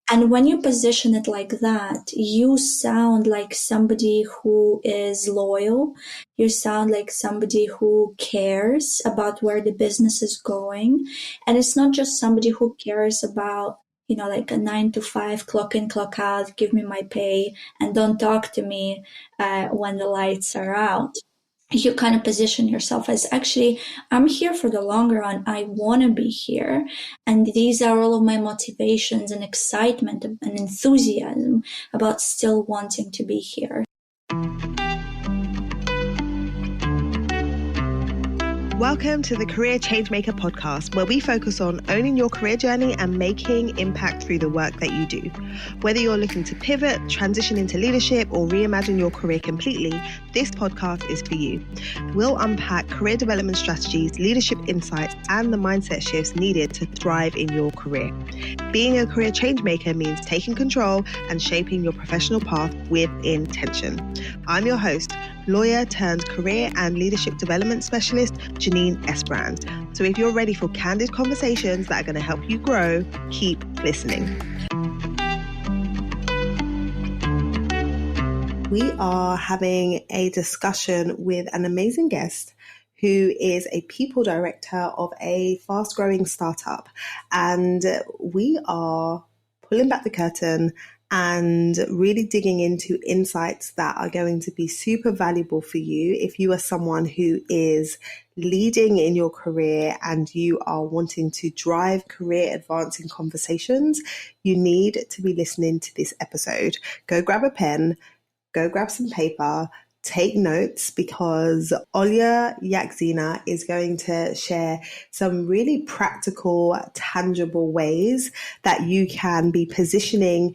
And when you position it like that, you sound like somebody who is loyal. You sound like somebody who cares about where the business is going. And it's not just somebody who cares about, like a 9 to 5, clock in, clock out, give me my pay, and don't talk to me when the lights are out. You kind of position yourself as, actually, I'm here for the long run. I want to be here. And these are all of my motivations and excitement and enthusiasm about still wanting to be here. Welcome to the Career Changemaker podcast, where we focus on owning your career journey and making impact through the work that you do. Whether you're looking to pivot, transition into leadership, or reimagine your career completely, this podcast is for you. We'll unpack career development strategies, leadership insights, and the mindset shifts needed to thrive in your career. Being a career changemaker means taking control and shaping your professional path with intention. I'm your host, lawyer turned career and leadership development specialist, Janine Esbrand. So if you're ready for candid conversations that are going to help you grow, keep listening. We are having a discussion with an amazing guest who is a people director of a fast-growing startup. And we are pulling back the curtain and really digging into insights that are going to be super valuable for you if you are someone who is leading in your career and you are wanting to drive career advancing conversations. You need to be listening to this episode. Go grab a pen, go grab some paper, take notes, because Olya Yakzina is going to share some really practical, tangible ways that you can be positioning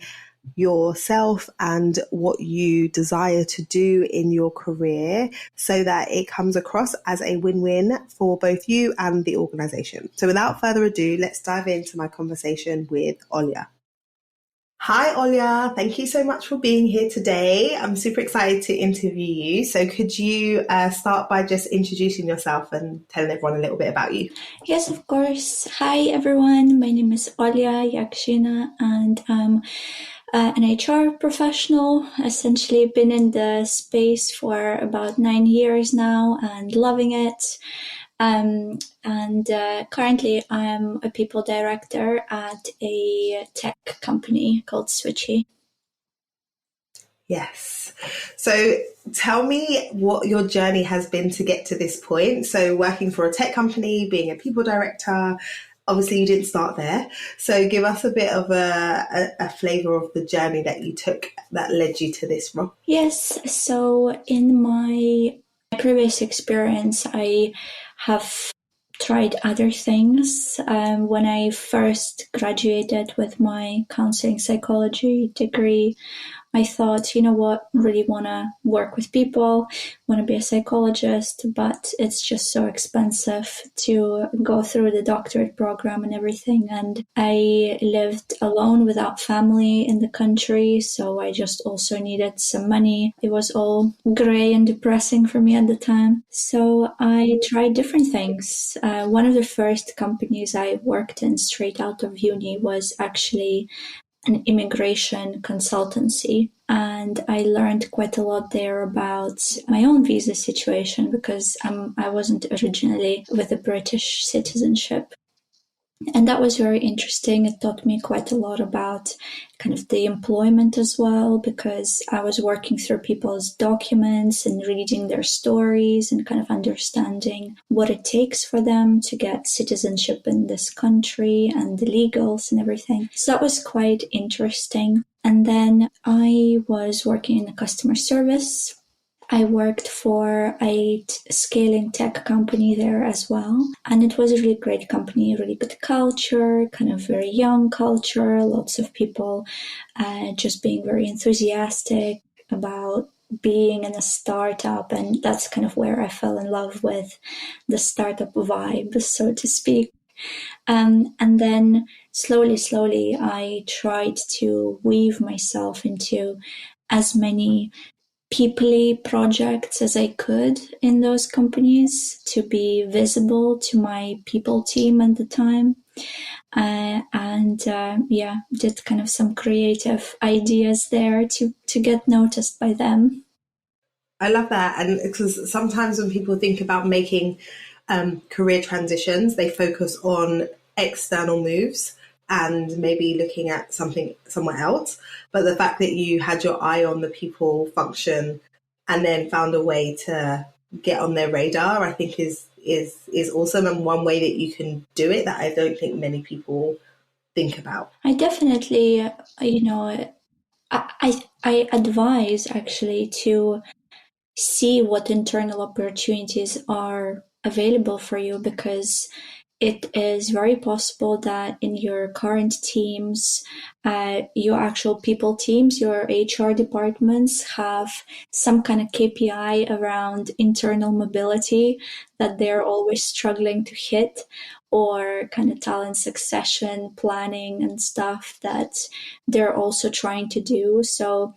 yourself and what you desire to do in your career so that it comes across as a win-win for both you and the organization. So without further ado, let's dive into my conversation with Olya. Hi, Olya. Thank you so much for being here today. I'm super excited to interview you. So could you start by just introducing yourself and telling everyone a little bit about you? Yes, of course. Hi, everyone. My name is Olya Yakzina, and I'm an HR professional. Essentially been in the space for about 9 years now and loving it. Currently I'm a people director at a tech company called Switchy. Yes. So tell me what your journey has been to get to this point. So working for a tech company, being a people director, obviously you didn't start there. So give us a bit of a flavor of the journey that you took that led you to this role. Yes. So in my previous experience, I have tried other things. When I first graduated with my counseling psychology degree, I thought, you know what, really want to work with people, want to be a psychologist, but it's just so expensive to go through the doctorate program and everything. And I lived alone without family in the country, so I just also needed some money. It was all gray and depressing for me at the time. So I tried different things. One of the first companies I worked in straight out of uni was actually an immigration consultancy, and I learned quite a lot there about my own visa situation because I wasn't originally with a British citizenship. And that was very interesting. It taught me quite a lot about kind of the employment as well, because I was working through people's documents and reading their stories and kind of understanding what it takes for them to get citizenship in this country and the legals and everything. So that was quite interesting. And then I was working in customer service. I worked for a scaling tech company there as well. And it was a really great company, really good culture, kind of very young culture, lots of people just being very enthusiastic about being in a startup. And that's kind of where I fell in love with the startup vibe, so to speak. And then slowly, I tried to weave myself into as many people-y projects as I could in those companies to be visible to my people team at the time. and yeah, did kind of some creative ideas there to get noticed by them. I love that. And because sometimes when people think about making career transitions, they focus on external moves and maybe looking at something somewhere else. But the fact that you had your eye on the people function and then found a way to get on their radar, I think is awesome, and one way that you can do it that I don't think many people think about. I definitely, you know, I advise actually to see what internal opportunities are available for you, because it is very possible that in your current teams, your actual people teams, your HR departments have some kind of KPI around internal mobility that they're always struggling to hit, or kind of talent succession planning and stuff that they're also trying to do. So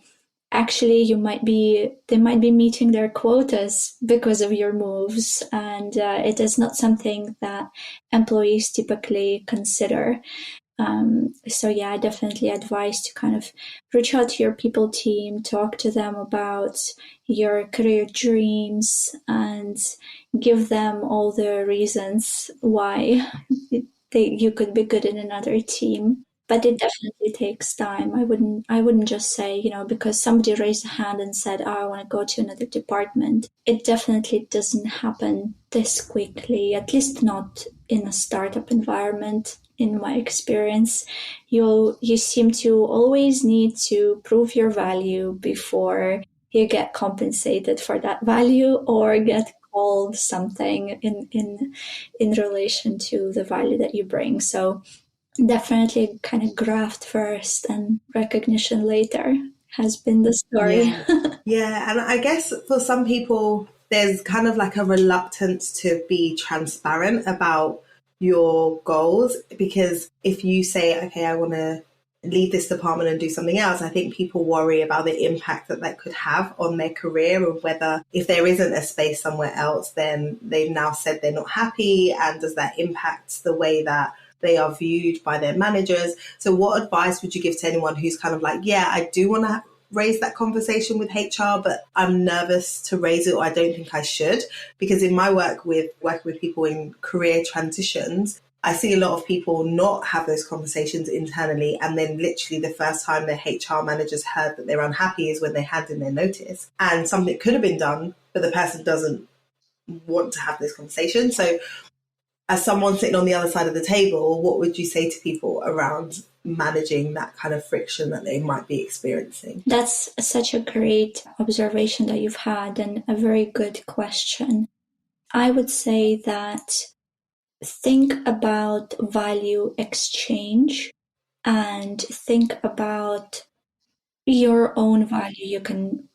actually they might be meeting their quotas because of your moves, and it is not something that employees typically consider. So yeah, I definitely advise to kind of reach out to your people team, talk to them about your career dreams, and give them all the reasons why you could be good in another team. But it definitely takes time. I wouldn't just say, because somebody raised a hand and said, "Oh, I want to go to another department." It definitely doesn't happen this quickly, at least not in a startup environment. In my experience, you seem to always need to prove your value before you get compensated for that value, or get called something in relation to the value that you bring. So definitely kind of graft first and recognition later has been the story. Yeah. Yeah. And I guess for some people, there's kind of like a reluctance to be transparent about your goals, because if you say, okay, I want to leave this department and do something else, I think people worry about the impact that that could have on their career, and whether if there isn't a space somewhere else, then they've now said they're not happy. And does that impact the way that they are viewed by their managers? So what advice would you give to anyone who's kind of like, yeah, I do want to raise that conversation with HR, but I'm nervous to raise it, or I don't think I should? Because in my working with people in career transitions, I see a lot of people not have those conversations internally, and then literally the first time their HR managers heard that they're unhappy is when they hand in their notice. And something could have been done, but the person doesn't want to have this conversation. So as someone sitting on the other side of the table, what would you say to people around managing that kind of friction that they might be experiencing? That's such a great observation that you've had, and a very good question. I would say that think about value exchange, and think about your own value you can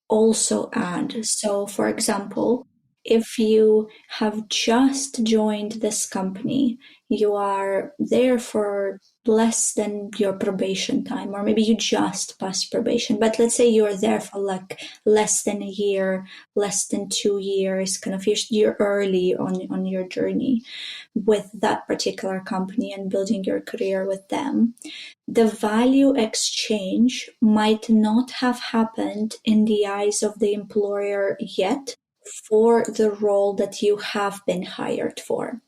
also add. So, for example, if you have just joined this company, you are there for less than your probation time, or maybe you just passed probation, but let's say you're there for like less than a year, less than 2 years, kind of you're early on your journey with that particular company and building your career with them. The value exchange might not have happened in the eyes of the employer yet for the role that you have been hired for.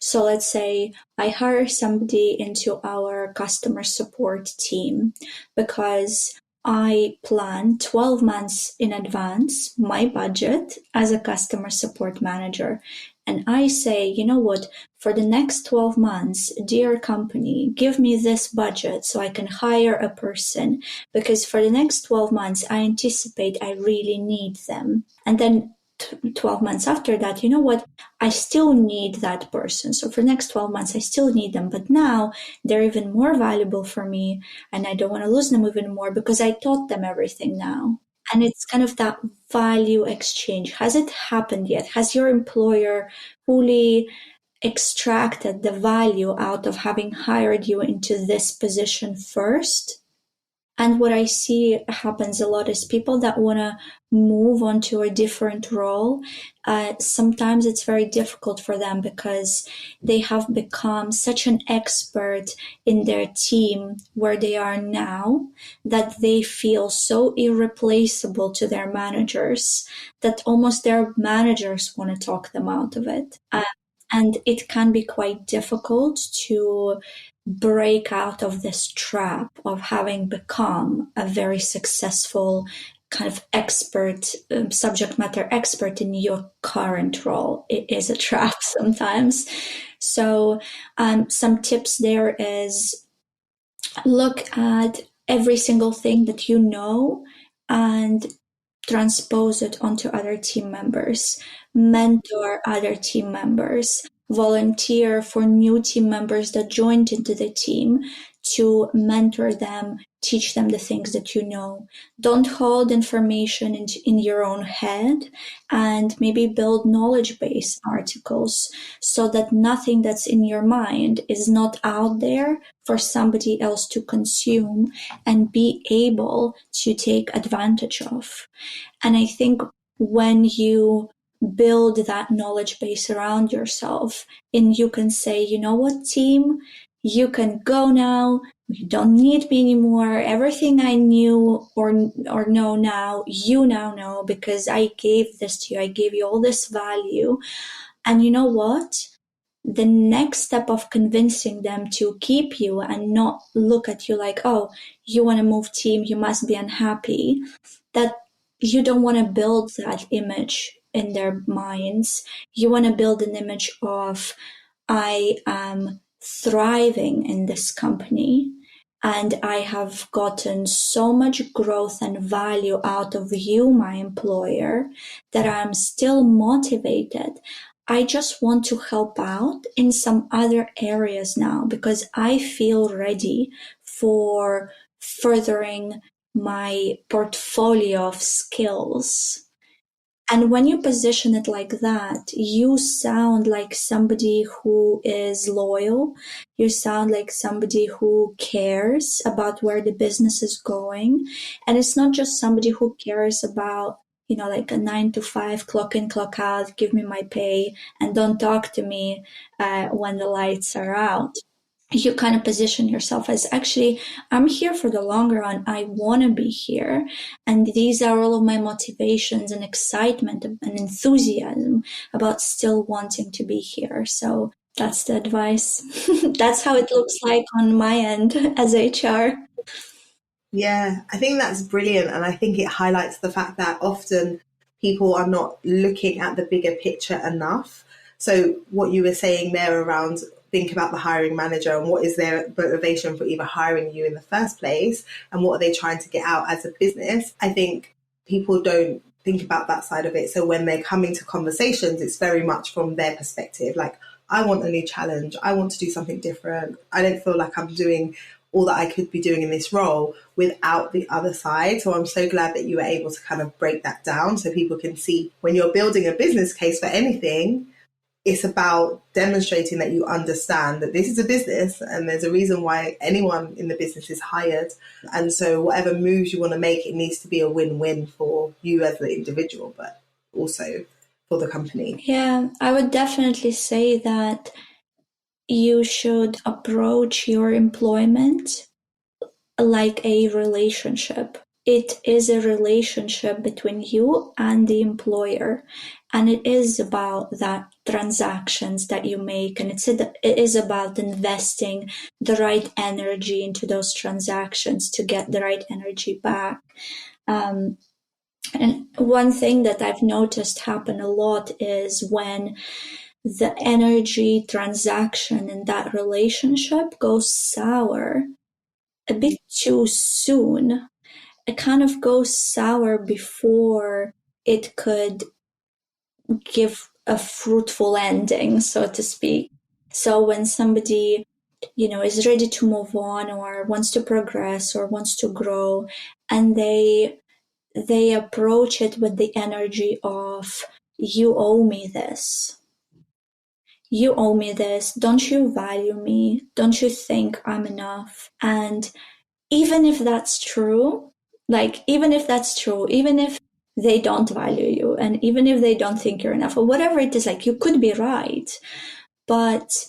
So let's say I hire somebody into our customer support team because I plan 12 months in advance my budget as a customer support manager. And I say, you know what, for the next 12 months, dear company, give me this budget so I can hire a person, because for the next 12 months, I anticipate I really need them. And then 12 months after that, you know what, I still need that person. So for the next 12 months, I still need them. But now they're even more valuable for me, and I don't want to lose them even more because I taught them everything now. And it's kind of that value exchange. Has it happened yet? Has your employer fully extracted the value out of having hired you into this position first? And what I see happens a lot is people that want to move on to a different role. Sometimes it's very difficult for them because they have become such an expert in their team where they are now that they feel so irreplaceable to their managers that almost their managers want to talk them out of it. And it can be quite difficult to break out of this trap of having become a very successful kind of expert, subject matter expert in your current role. It is a trap sometimes. So, some tips there is look at every single thing that you know and transpose it onto other team members, mentor other team members, volunteer for new team members that joined into the team to mentor them, teach them the things that you know. Don't hold information in your own head, and maybe build knowledge base articles so that nothing that's in your mind is not out there for somebody else to consume and be able to take advantage of. And I think when you build that knowledge base around yourself and you can say, you know what, team, you can go now. You don't need me anymore. Everything I knew or know now, you now know because I gave this to you. I gave you all this value. And you know what? The next step of convincing them to keep you and not look at you like, oh, you want to move team, you must be unhappy, that you don't want to build that image in their minds. You want to build an image of, I am thriving in this company and I have gotten so much growth and value out of you, my employer, that I'm still motivated. I just want to help out in some other areas now because I feel ready for furthering my portfolio of skills. And when you position it like that, you sound like somebody who is loyal. You sound like somebody who cares about where the business is going. And it's not just somebody who cares about, like a 9 to 5, clock in, clock out, give me my pay, and don't talk to me when the lights are out. You kind of position yourself as, actually, I'm here for the long run. I want to be here. And these are all of my motivations and excitement and enthusiasm about still wanting to be here. So that's the advice. That's how it looks like on my end as HR. Yeah, I think that's brilliant. And I think it highlights the fact that often people are not looking at the bigger picture enough. So, what you were saying there around think about the hiring manager and what is their motivation for either hiring you in the first place and what are they trying to get out as a business, I think people don't think about that side of it. So, when they're coming to conversations, it's very much from their perspective like, I want a new challenge. I want to do something different. I don't feel like I'm doing all that I could be doing in this role without the other side. So I'm so glad that you were able to kind of break that down so people can see when you're building a business case for anything, it's about demonstrating that you understand that this is a business and there's a reason why anyone in the business is hired. And so whatever moves you want to make, it needs to be a win-win for you as the individual, but also for the company. Yeah, I would definitely say that you should approach your employment like a relationship. It is a relationship between you and the employer, and it is about that transactions that you make, and it is about investing the right energy into those transactions to get the right energy back. And one thing that I've noticed happen a lot is when the energy transaction in that relationship goes sour a bit too soon. It kind of goes sour before it could give a fruitful ending, so to speak. So when somebody, is ready to move on or wants to progress or wants to grow, and they approach it with the energy of, you owe me this. You owe me this. Don't you value me? Don't you think I'm enough? And even if that's true, like, even if that's true, even if they don't value you, and even if they don't think you're enough, or whatever it is, like, you could be right, but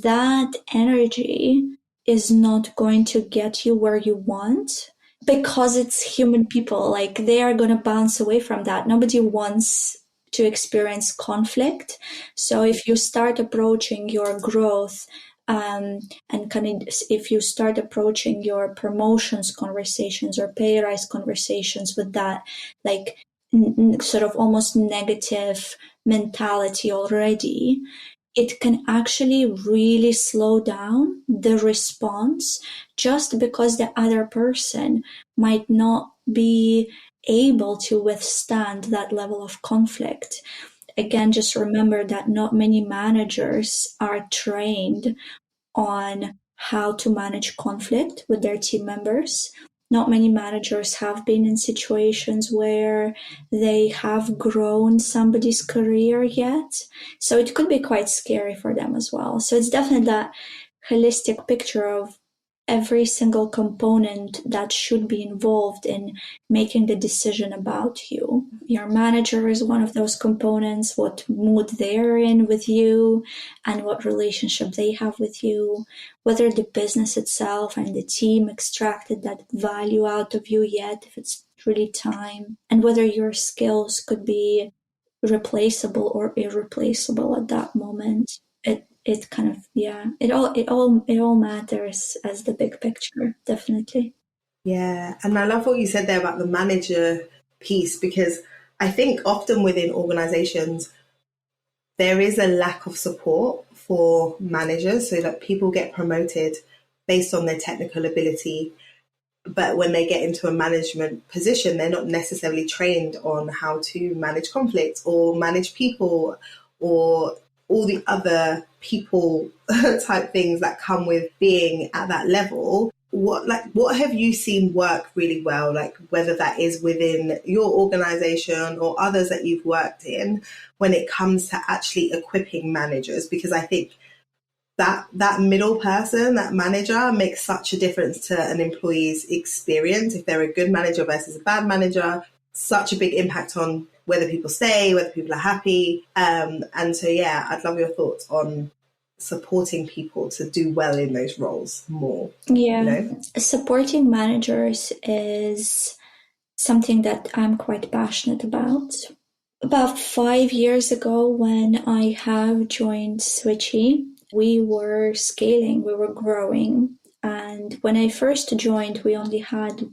that energy is not going to get you where you want, because it's human people. Like, they are going to bounce away from that. Nobody wants to experience conflict. So if you start approaching your growth, and kind of, if you start approaching your promotions conversations or pay rise conversations with that, like, sort of almost negative mentality already, it can actually really slow down the response, just because the other person might not be able to withstand that level of conflict. Again, just remember that not many managers are trained on how to manage conflict with their team members. Not many managers have been in situations where they have grown somebody's career yet. So it could be quite scary for them as well. So it's definitely that holistic picture of every single component that should be involved in making the decision about you. Your manager is one of those components, what mood they're in with you, and what relationship they have with you, whether the business itself and the team extracted that value out of you yet, if it's really time, and whether your skills could be replaceable or irreplaceable at that moment. It kind of, yeah, it all matters as the big picture, definitely. Yeah, and I love what you said there about the manager piece, because I think often within organizations there is a lack of support for managers, so that people get promoted based on their technical ability, but when they get into a management position, they're not necessarily trained on how to manage conflict or manage people or all the other people type things that come with being at that level. What have you seen work really well, like whether that is within your organization or others that you've worked in, when it comes to actually equipping managers? Because I think that middle person, that manager, makes such a difference to an employee's experience. If they're a good manager versus a bad manager, such a big impact on whether people stay, whether people are happy. And so, yeah, I'd love your thoughts on supporting people to do well in those roles more, you Yeah, know? supporting managers is something that I'm quite passionate about. About 5 years ago, when I have joined Switchy, we were scaling, we were growing. And when I first joined, we only had,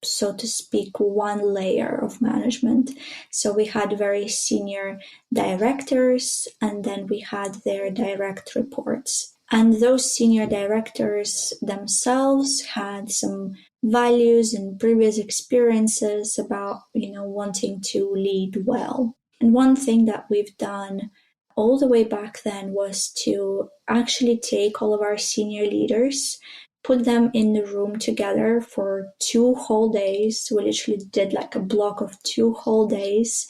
so to speak, one layer of management. So we had very senior directors, and then we had their direct reports. And those senior directors themselves had some values and previous experiences about, wanting to lead well. And one thing that we've done all the way back then was to actually take all of our senior leaders, put them in the room together for 2 whole days. We literally did like a block of 2 whole days,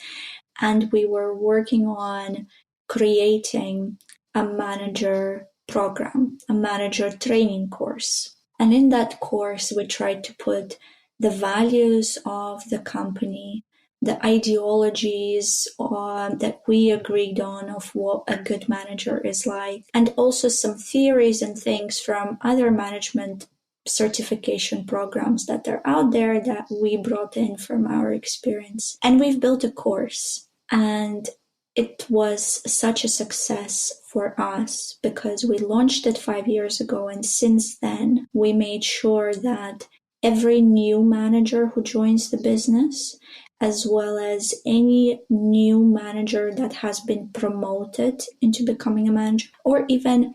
and we were working on creating a manager program, a manager training course. And in that course, we tried to put the values of the company, the ideologies that we agreed on of what a good manager is like, and also some theories and things from other management certification programs that are out there that we brought in from our experience. And we've built a course, and it was such a success for us because we launched it 5 years ago, and since then we made sure that every new manager who joins the business, as well as any new manager that has been promoted into becoming a manager, or even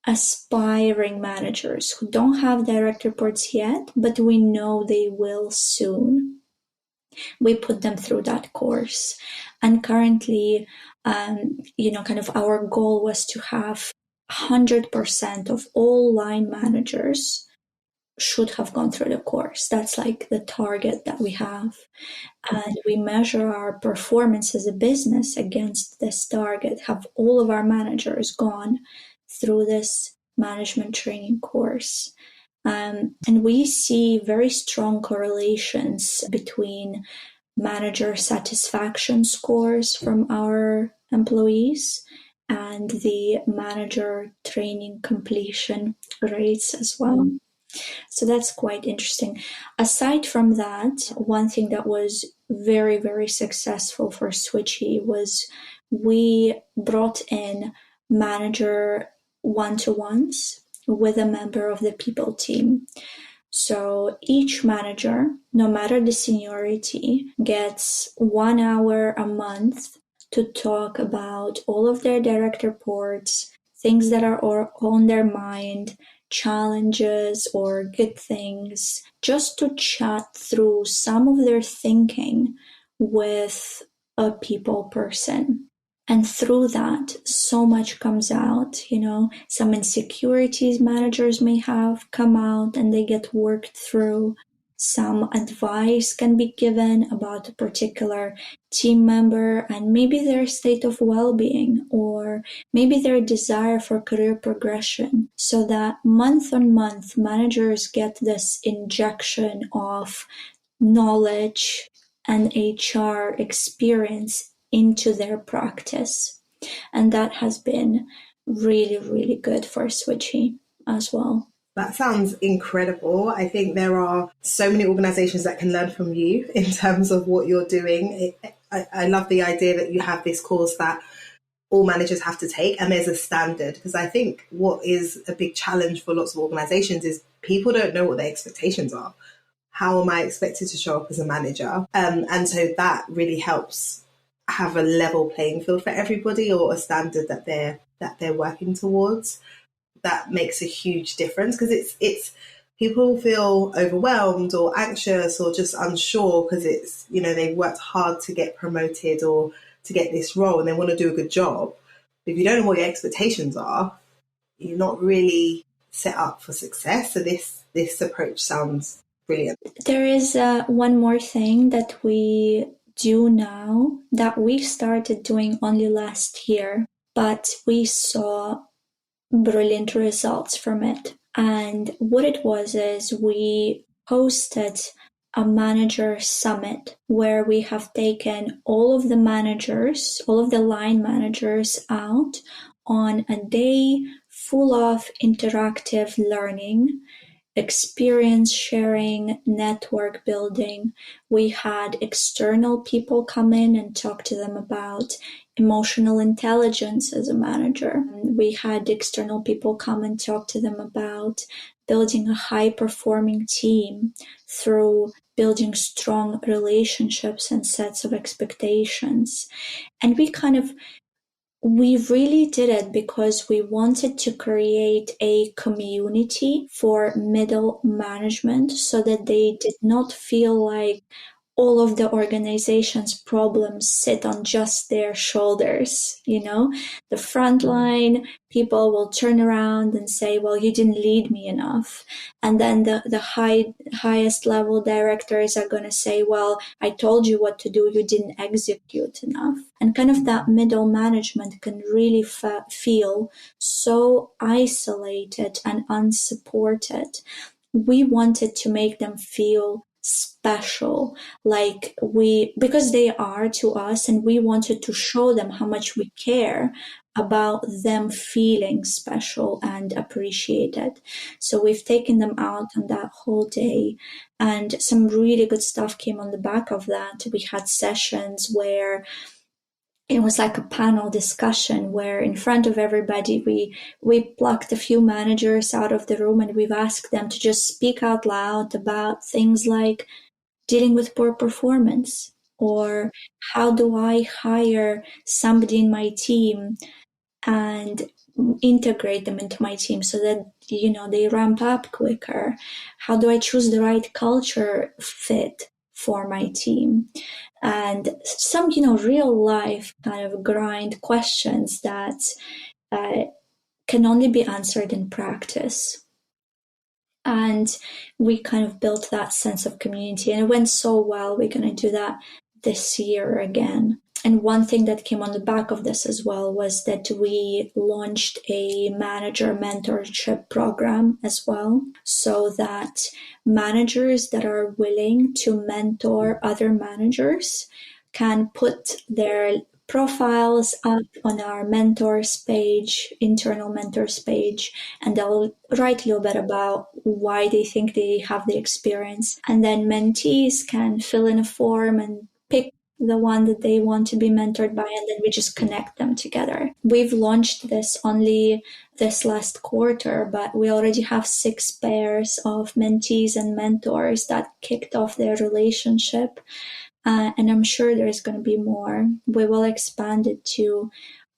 aspiring managers who don't have direct reports yet, but we know they will soon, we put them through that course. And currently, kind of our goal was to have 100% of all line managers should have gone through the course. That's like the target that we have. And we measure our performance as a business against this target. Have all of our managers gone through this management training course? And we see very strong correlations between manager satisfaction scores from our employees and the manager training completion rates as well. So that's quite interesting. Aside from that, one thing that was very, very successful for Switchy was we brought in manager one-to-ones with a member of the people team. So each manager, no matter the seniority, gets 1 hour a month to talk about all of their direct reports, things that are on their mind, challenges or good things, just to chat through some of their thinking with a people person. And through that, so much comes out, some insecurities managers may have come out and they get worked through. Some advice can be given about a particular team member and maybe their state of well-being or maybe their desire for career progression, so that month on month managers get this injection of knowledge and HR experience into their practice. And that has been really, really good for Switchy as well. That sounds incredible. I think there are so many organizations that can learn from you in terms of what you're doing. I love the idea that you have this course that all managers have to take and there's a standard, because I think what is a big challenge for lots of organizations is people don't know what their expectations are. How am I expected to show up as a manager? And so that really helps have a level playing field for everybody, or a standard that they're working towards. That makes a huge difference, because it's people feel overwhelmed or anxious or just unsure because it's, they've worked hard to get promoted or to get this role and they want to do a good job. But if you don't know what your expectations are, you're not really set up for success. So this approach sounds brilliant. There is one more thing that we do now that we started doing only last year, but we saw brilliant results from it. And what it was is we hosted a manager summit where we have taken all of the managers, all of the line managers out on a day full of interactive learning, experience sharing, network building. We had external people come in and talk to them about emotional intelligence as a manager. We had external people come and talk to them about building a high-performing team through building strong relationships and sets of expectations. And we really did it because we wanted to create a community for middle management so that they did not feel like all of the organization's problems sit on just their shoulders. The frontline people will turn around and say, well, you didn't lead me enough. And then the highest level directors are going to say, well, I told you what to do, you didn't execute enough. And kind of that middle management can really feel so isolated and unsupported. We wanted to make them feel special, because they are to us, and we wanted to show them how much we care about them feeling special and appreciated. So we've taken them out on that whole day, and some really good stuff came on the back of that. We had sessions where it was like a panel discussion where in front of everybody we plucked a few managers out of the room and we've asked them to just speak out loud about things like dealing with poor performance, or how do I hire somebody in my team and integrate them into my team so that they ramp up quicker. How do I choose the right culture fit for my team? And some real life kind of grind questions that can only be answered in practice. And we kind of built that sense of community, and it went so well. We're going to do that this year again. And one thing that came on the back of this as well was that we launched a manager mentorship program as well, so that managers that are willing to mentor other managers can put their profiles up on our mentors page, internal mentors page, and they'll write a little bit about why they think they have the experience. And then mentees can fill in a form and pick the one that they want to be mentored by, and then we just connect them together. We've launched this only this last quarter, but we already have 6 pairs of mentees and mentors that kicked off their relationship. And I'm sure there's going to be more. We will expand it to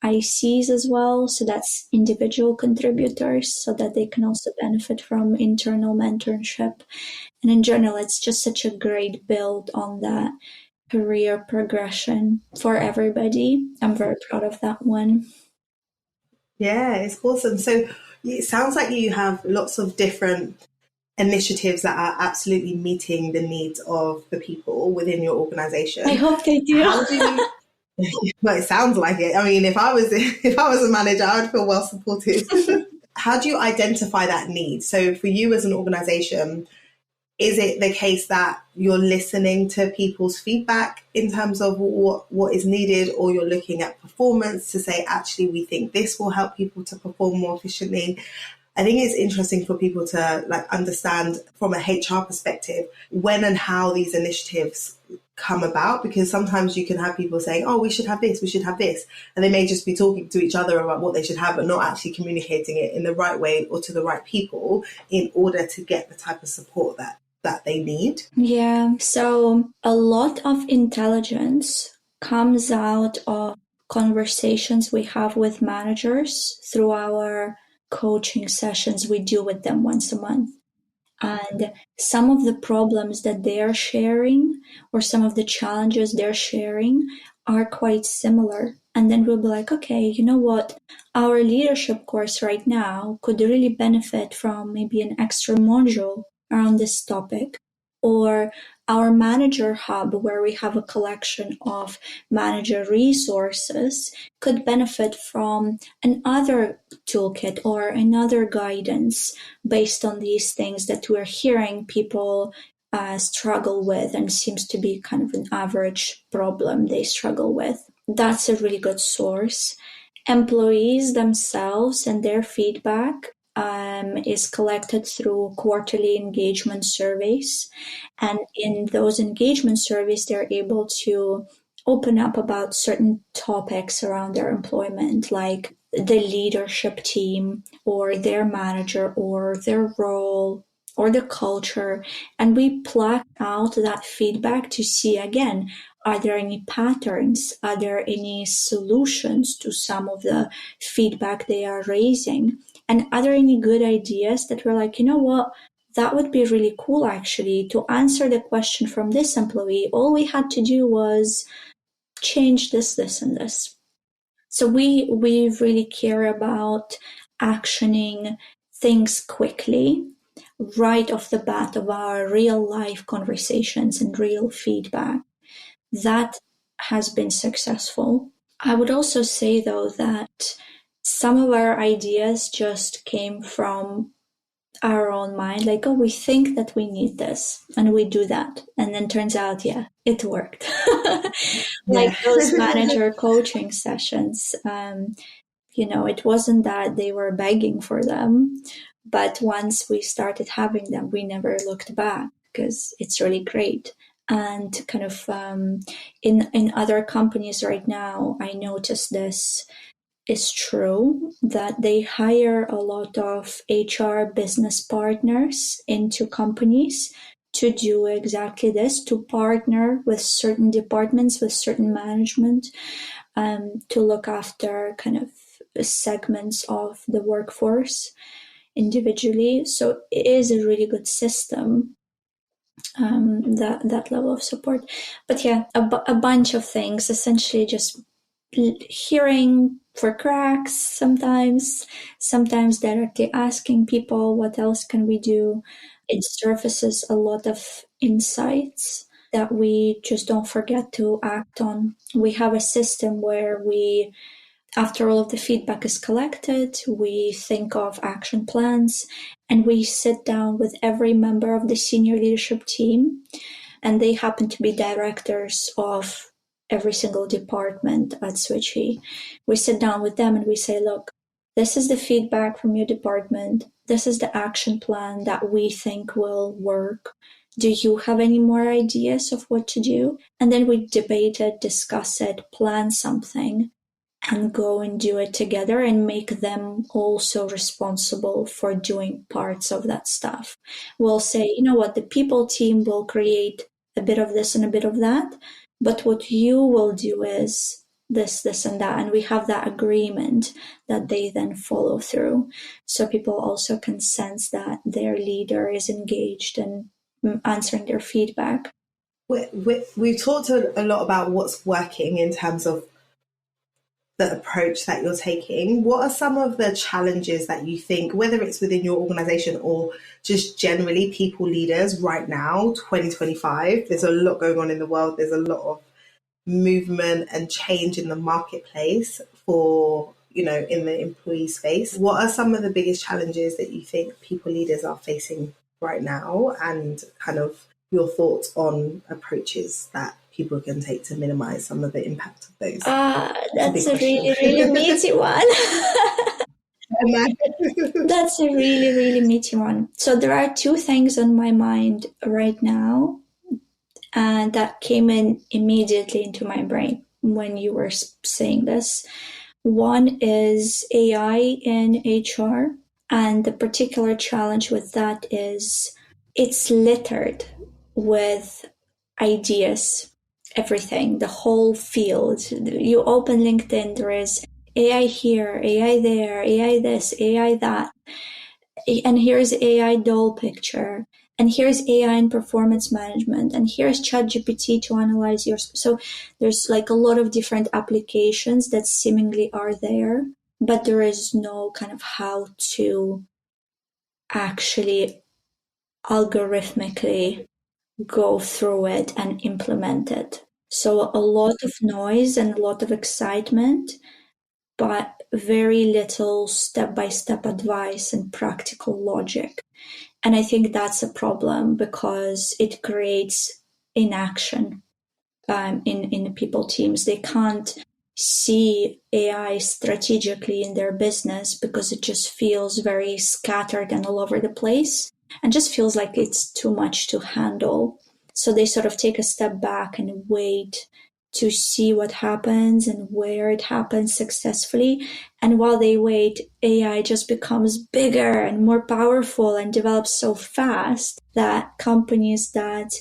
ICs as well, so that's individual contributors, so that they can also benefit from internal mentorship. And in general, it's just such a great build on that career progression for everybody. I'm very proud of that one. Yeah, it's awesome. So it sounds like you have lots of different initiatives that are absolutely meeting the needs of the people within your I organization. hope they do. How do you well, it sounds like it. I mean, if I was if I was a manager, I would feel well supported. How do you identify that need? So for you as an organization, is it the case that you're listening to people's feedback in terms of what is needed, or you're looking at performance to say, actually, we think this will help people to perform more efficiently? I think it's interesting for people to like understand from a HR perspective when and how these initiatives come about, because sometimes you can have people saying, oh, we should have this, we should have this, and they may just be talking to each other about what they should have but not actually communicating it in the right way or to the right people in order to get the type of support that they need. Yeah, so a lot of intelligence comes out of conversations we have with managers through our coaching sessions we do with them once a month. And some of the problems that they are sharing, or some of the challenges they're sharing, are quite similar. And then we'll be like, okay, you know what? Our leadership course right now could really benefit from maybe an extra module around this topic. Or our manager hub, where we have a collection of manager resources, could benefit from another toolkit or another guidance based on these things that we're hearing people struggle with, and seems to be kind of an average problem they struggle with. That's a really good source. Employees themselves and their feedback is collected through quarterly engagement surveys. And in those engagement surveys, they're able to open up about certain topics around their employment, like the leadership team or their manager or their role or the culture. And we pluck out that feedback to see again, are there any patterns? Are there any solutions to some of the feedback they are raising? And are there any good ideas that we're like, you know what? That would be really cool actually to answer the question from this employee. All we had to do was change this, this, and this. So we really care about actioning things quickly right off the bat of our real life conversations and real feedback. That has been successful. I would also say though that some of our ideas just came from our own mind, like, oh, we think that we need this, and we do that, and then turns out, yeah, it worked. Like Yeah. those manager coaching sessions, it wasn't that they were begging for them, but once we started having them, we never looked back because it's really great. And kind of in other companies right now, I notice this is true, that they hire a lot of HR business partners into companies to do exactly this, to partner with certain departments, with certain management, to look after kind of segments of the workforce individually. So it is a really good system, that level of support. But yeah, a bunch of things, essentially just hearing for cracks sometimes directly asking people what else can we do. It surfaces a lot of insights that we just don't forget to act on. We have a system where we, after all of the feedback is collected, we think of action plans and we sit down with every member of the senior leadership team, and they happen to be directors of every single department at Switchy. We sit down with them and we say, look, this is the feedback from your department. This is the action plan that we think will work. Do you have any more ideas of what to do? And then we debate it, discuss it, plan something, and go and do it together and make them also responsible for doing parts of that stuff. We'll say, you know what, the people team will create a bit of this and a bit of that, but what you will do is this, and that. And we have that agreement that they then follow through. So people also can sense that their leader is engaged and answering their feedback. We've talked a lot about what's working in terms of the approach that you're taking. What are some of the challenges that you think, whether it's within your organization or just generally people leaders right now, 2025, there's a lot going on in the world. There's a lot of movement and change in the marketplace for, in the employee space. What are some of the biggest challenges that you think people leaders are facing right now, and kind of your thoughts on approaches that people can take to minimize some of the impact of those? That's a really, really meaty one. That's a really, really meaty one. So there are two things on my mind right now, and that came in immediately into my brain when you were saying this. One is AI in HR, and the particular challenge with that is it's littered with ideas, everything, the whole field. You open LinkedIn, there is AI here, AI there, AI this, AI that, and here's AI doll picture, and here's AI in performance management, and here's ChatGPT to analyze your. So there's like a lot of different applications that seemingly are there, but there is no kind of how to actually algorithmically go through it and implement it. So a lot of noise and a lot of excitement, but very little step-by-step advice and practical logic. And I think that's a problem because it creates inaction in the people teams. They can't see AI strategically in their business because it just feels very scattered and all over the place and just feels like it's too much to handle. So they sort of take a step back and wait to see what happens and where it happens successfully. And while they wait, AI just becomes bigger and more powerful and develops so fast that companies that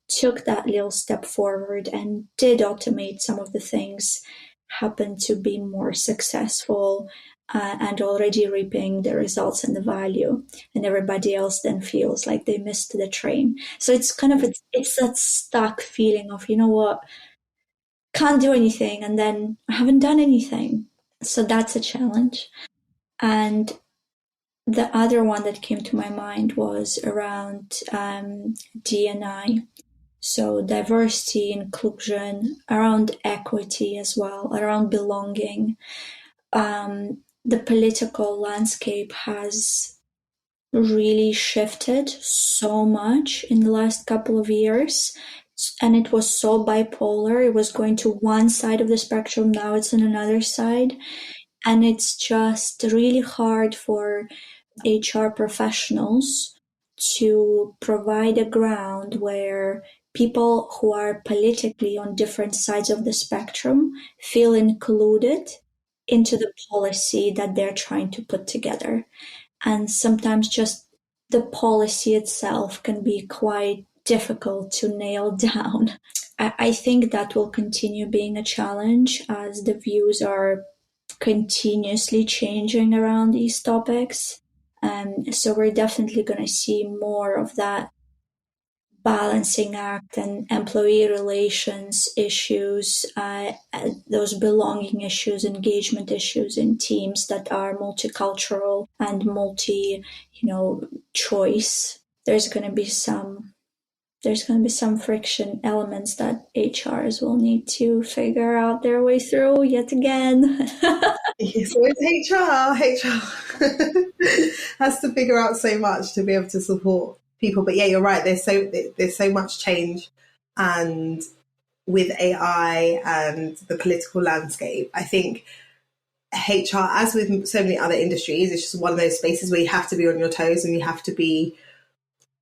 took that little step forward and did automate some of the things happen to be more successful and already reaping the results and the value, and everybody else then feels like they missed the train. So it's kind of it's that stuck feeling of, you know what, can't do anything, and then I haven't done anything. So that's a challenge. And the other one that came to my mind was around D&I. So diversity, inclusion, around equity as well, around belonging. The political landscape has really shifted so much in the last couple of years. And it was so bipolar. It was going to one side of the spectrum, now it's on another side. And it's just really hard for HR professionals to provide a ground where people who are politically on different sides of the spectrum feel included into the policy that they're trying to put together. And sometimes just the policy itself can be quite difficult to nail down. I think that will continue being a challenge as the views are continuously changing around these topics. So we're definitely going to see more of that balancing act and employee relations issues, those belonging issues, engagement issues in teams that are multicultural and multi, choice. There's going to be some there's going to be some friction elements that HRs will need to figure out their way through yet again. It's always HR. HR has to figure out so much to be able to support people. But yeah, you're right. There's so much change, and with AI and the political landscape, I think HR, as with so many other industries, it's just one of those spaces where you have to be on your toes and you have to be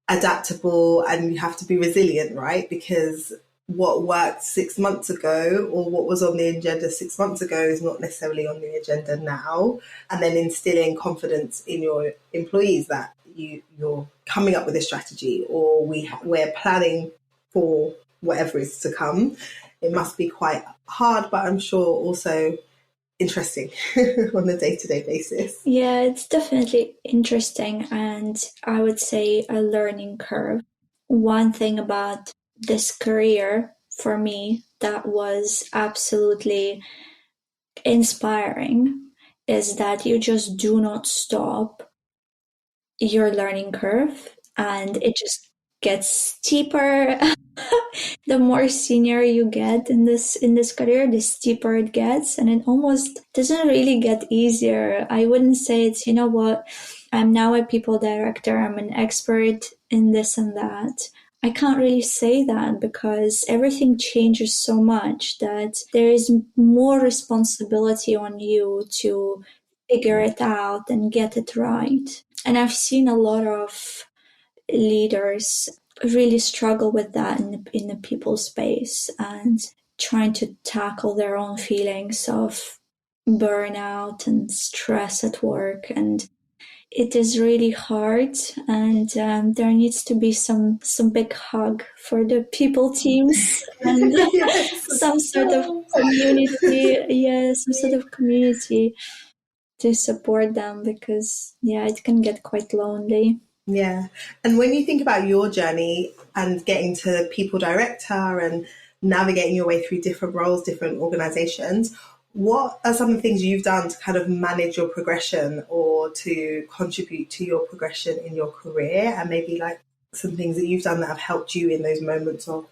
adaptable and you have to be resilient, right? Because what worked 6 months ago or what was on the agenda 6 months ago is not necessarily on the agenda now. And then instilling confidence in your employees that you're coming up with a strategy, or we're planning for whatever is to come. It must be quite hard, but I'm sure also interesting on a day-to-day basis. Yeah, it's definitely interesting, and I would say a learning curve. One thing about this career for me that was absolutely inspiring is that you just do not stop your learning curve, and it just gets steeper. The more senior you get in this career, the steeper it gets, and it almost doesn't really get easier. I wouldn't say it's, you know what, I'm now a people director, I'm an expert in this and that. I can't really say that because everything changes so much that there is more responsibility on you to figure it out and get it right. And I've seen a lot of leaders really struggle with that in the people space and trying to tackle their own feelings of burnout and stress at work. And it is really hard, and there needs to be some big hug for the people teams and Yes. some sort of community, yeah, some sort of community to support them, because yeah, it can get quite lonely. Yeah. And when you think about your journey and getting to people director and navigating your way through different roles, different organizations, what are some of the things you've done to kind of manage your progression or to contribute to your progression in your career? And maybe like some things that you've done that have helped you in those moments of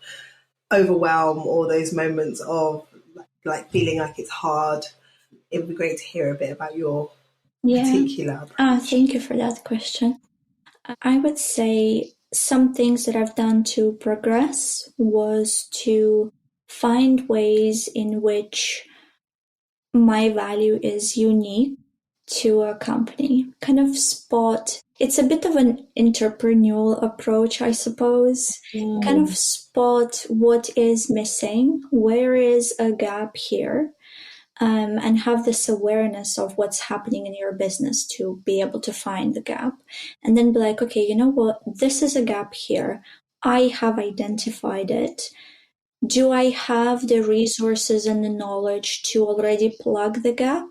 overwhelm or those moments of like feeling like it's hard. It would be great to hear a bit about your Yeah. particular approach. Thank you for that question. I would say some things that I've done to progress was to find ways in which my value is unique to a company. Kind of spot, it's a bit of an entrepreneurial approach, I suppose. Kind of spot what is missing, where is a gap here, and have this awareness of what's happening in your business to be able to find the gap. And then be like, okay, you know what? This is a gap here. I have identified it. Do I have the resources and the knowledge to already plug the gap?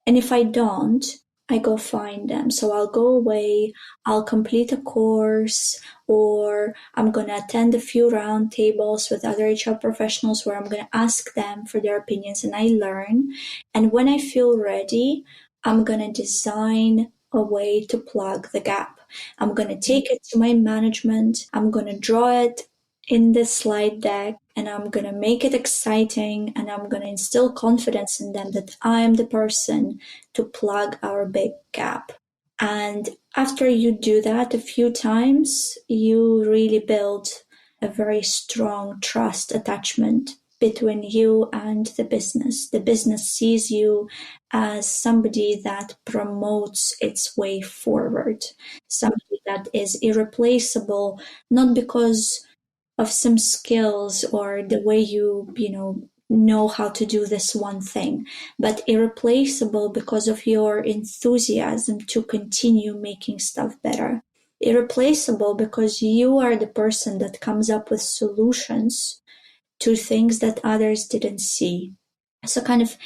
And if I don't, I go find them. So I'll go away, I'll complete a course, or I'm going to attend a few roundtables with other HR professionals where I'm going to ask them for their opinions and I learn. And when I feel ready, I'm going to design a way to plug the gap. I'm going to take it to my management. I'm going to draw it in the slide deck, and I'm going to make it exciting, and I'm going to instill confidence in them that I'm the person to plug our big gap. And after you do that a few times, you really build a very strong trust attachment between you and the business. The business sees you as somebody that promotes its way forward, somebody that is irreplaceable, not because of some skills or the way you know how to do this one thing, but irreplaceable because of your enthusiasm to continue making stuff better. Irreplaceable because you are the person that comes up with solutions to things that others didn't see. So kind of,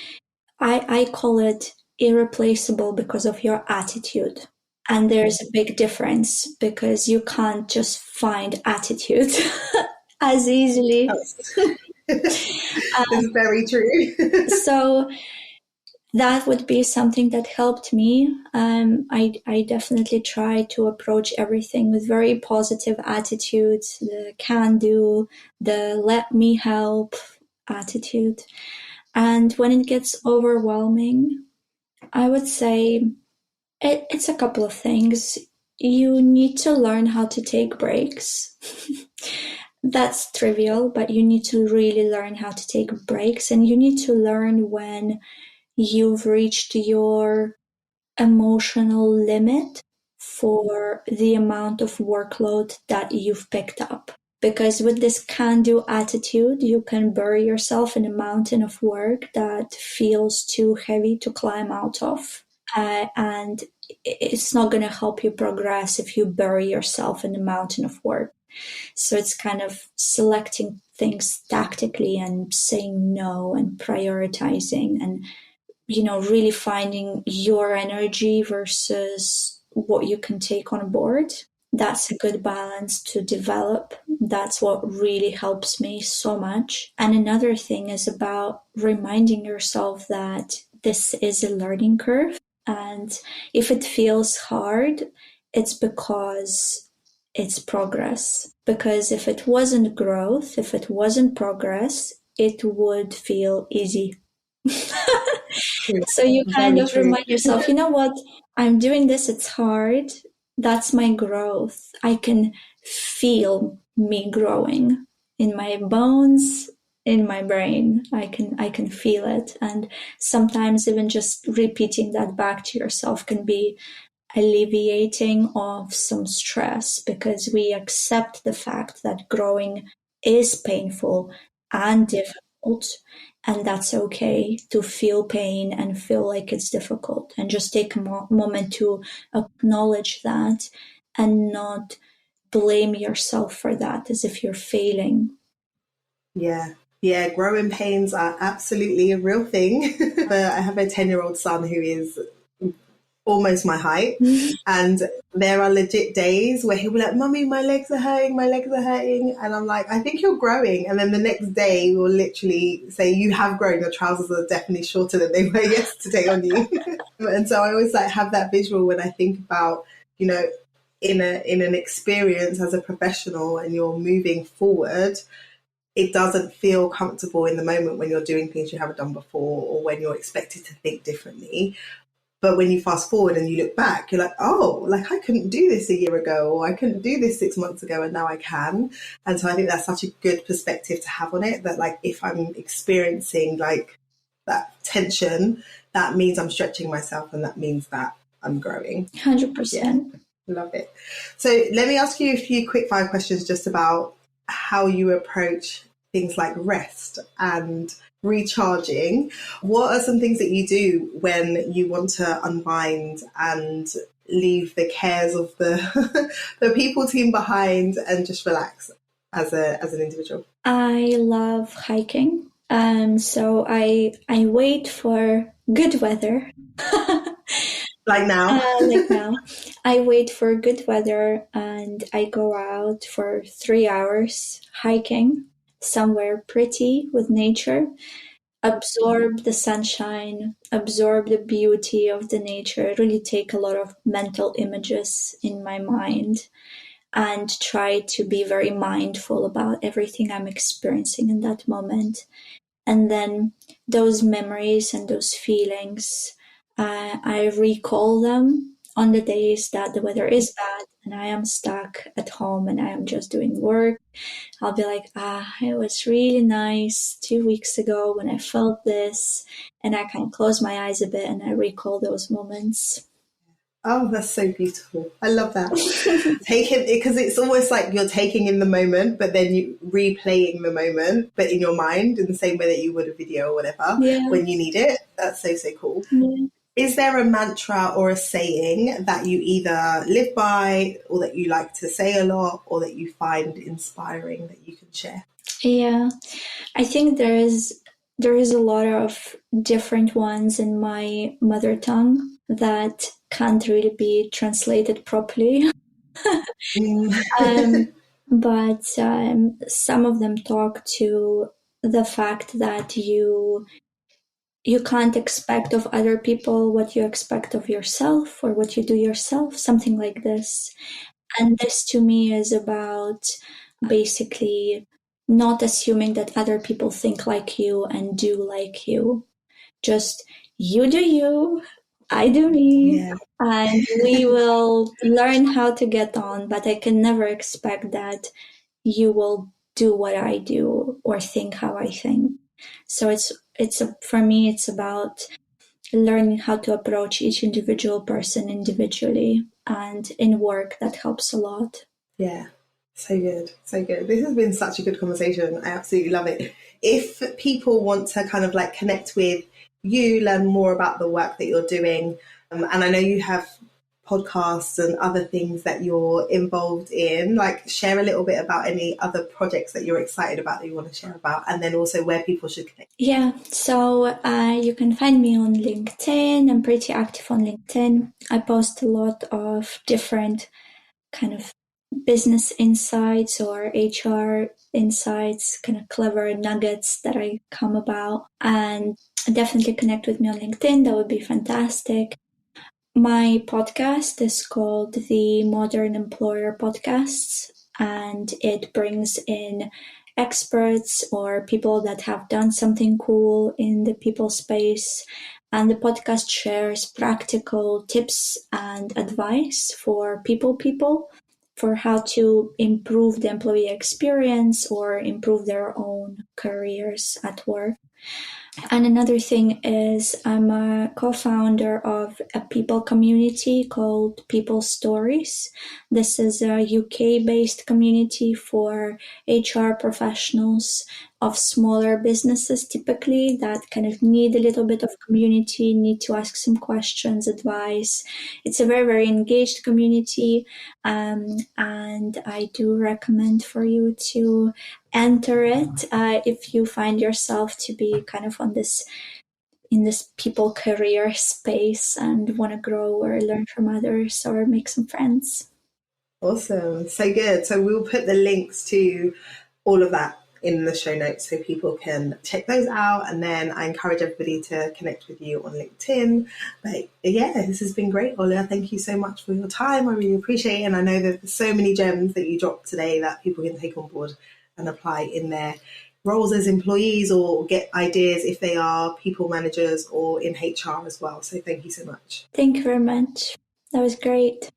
I call it irreplaceable because of your attitude. And there's a big difference because you can't just find attitude as easily. It's very true. So that would be something that helped me. I definitely try to approach everything with very positive attitude, the can do, the let me help attitude. And when it gets overwhelming, I would say it's a couple of things. You need to learn how to take breaks. That's trivial, but you need to really learn how to take breaks, and you need to learn when you've reached your emotional limit for the amount of workload that you've picked up. Because with this can do attitude, you can bury yourself in a mountain of work that feels too heavy to climb out of. And it's not going to help you progress if you bury yourself in a mountain of work. So it's kind of selecting things tactically and saying no and prioritizing and really finding your energy versus what you can take on board. That's a good balance to develop. That's what really helps me so much. And another thing is about reminding yourself that this is a learning curve. And if it feels hard, it's because it's progress. Because if it wasn't growth, if it wasn't progress, it would feel easy. True. So you kind Very of true. remind yourself, you know what? I'm doing this, it's hard. That's my growth. I can feel me growing in my bones, in my brain. I can feel it. And sometimes even just repeating that back to yourself can be alleviating of some stress because we accept the fact that growing is painful and difficult, and that's okay to feel pain and feel like it's difficult, and just take a moment to acknowledge that and not blame yourself for that as if you're failing. Yeah. Yeah, growing pains are absolutely a real thing. I have a 10-year-old son who is almost my height. And there are legit days where he'll be like, Mummy, my legs are hurting, my legs are hurting. And I'm like, I think you're growing. And then the next day we'll literally say, you have grown, your trousers are definitely shorter than they were yesterday on you. And so I always like have that visual when I think about, you know, in an experience as a professional and you're moving forward, it doesn't feel comfortable in the moment when you're doing things you haven't done before or when you're expected to think differently. But when you fast forward and you look back, you're like, oh, like I couldn't do this a year ago, or I couldn't do this 6 months ago, and now I can. And so I think that's such a good perspective to have on it, that like if I'm experiencing like that tension, that means I'm stretching myself and that means that I'm growing. Yeah, 100%. love it. So let me ask you a few quick fire questions just about how you approach things like rest and recharging. What are some things that you do when you want to unwind and leave the cares of the the people team behind and just relax as an individual? I love hiking. So I wait for good weather. Like now? Like now, I wait for good weather and I go out for 3 hours hiking somewhere pretty with nature, absorb the sunshine, absorb the beauty of the nature, really take a lot of mental images in my mind, and try to be very mindful about everything I'm experiencing in that moment. And then those memories and those feelings, I recall them on the days that the weather is bad and I am stuck at home and I am just doing work. I'll be like, it was really nice 2 weeks ago when I felt this, and I can close my eyes a bit and I recall those moments. Oh, that's so beautiful. I love that. Take it because it's almost like you're taking in the moment, but then you replaying the moment, but in your mind in the same way that you would a video or whatever Yeah, when you need it. That's so, so cool. yeah. Is there a mantra or a saying that you either live by or that you like to say a lot or that you find inspiring that you can share? Yeah, I think there is a lot of different ones in my mother tongue that can't really be translated properly. Mm. But some of them talk to the fact that you can't expect of other people what you expect of yourself or what you do yourself, something like this. And this to me is about basically not assuming that other people think like you and do like you. Just you do you, I do me, Yeah. and we will learn how to get on, but I can never expect that you will do what I do or think how I think. So for me it's about learning how to approach each individual person individually, and in work that helps a lot. Yeah. So good. So good. This has been such a good conversation. I absolutely love it. If people want to kind of like connect with you, learn more about the work that you're doing, and I know you have podcasts and other things that you're involved in, like share a little bit about any other projects that you're excited about that you want to share about, and then also where people should connect. Yeah, so you can find me on LinkedIn. I'm pretty active on LinkedIn. I post a lot of different kind of business insights or HR insights, kind of clever nuggets that I come about. And definitely connect with me on LinkedIn. That would be fantastic. My podcast is called the Modern Employer Podcasts, and it brings in experts or people that have done something cool in the people space. And the podcast shares practical tips and advice for people for how to improve the employee experience or improve their own careers at work. And another thing is I'm a co-founder of a people community called People Stories. This is a UK-based community for HR professionals of smaller businesses typically that kind of need a little bit of community, need to ask some questions, advice. It's a very, very engaged community, and I do recommend for you to enter it if you find yourself to be kind of in this people career space and want to grow or learn from others or make some friends. Awesome. So good. So we'll put the links to all of that in the show notes so people can check those out. And then I encourage everybody to connect with you on LinkedIn. But yeah, this has been great, Olya. Thank you so much for your time. I really appreciate it. And I know that there's so many gems that you dropped today that people can take on board and apply in their roles as employees or get ideas if they are people managers or in HR as well. So thank you so much. Thank you very much. That was great.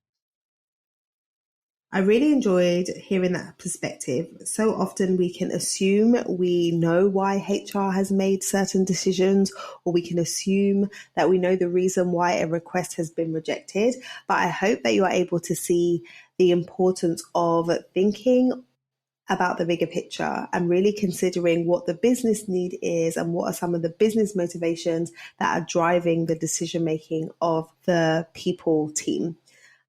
I really enjoyed hearing that perspective. So often we can assume we know why HR has made certain decisions, or we can assume that we know the reason why a request has been rejected. But I hope that you are able to see the importance of thinking about the bigger picture and really considering what the business need is and what are some of the business motivations that are driving the decision making of the people team,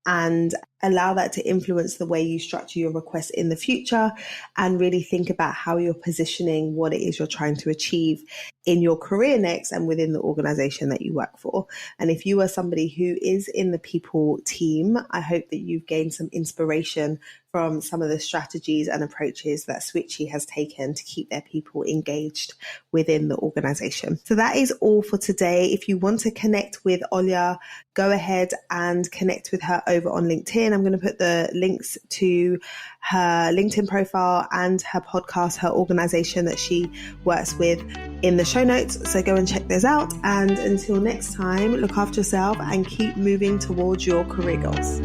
and allow that to influence the way you structure your requests in the future, and really think about how you're positioning what it is you're trying to achieve in your career next and within the organization that you work for. And if you are somebody who is in the people team, I hope that you've gained some inspiration from some of the strategies and approaches that Switchy has taken to keep their people engaged within the organization. So that is all for today. If you want to connect with Olya, go ahead and connect with her over on LinkedIn. I'm going to put the links to her LinkedIn profile and her podcast, her organization that she works with, in the show notes. So go and check those out. And until next time, look after yourself and keep moving towards your career goals.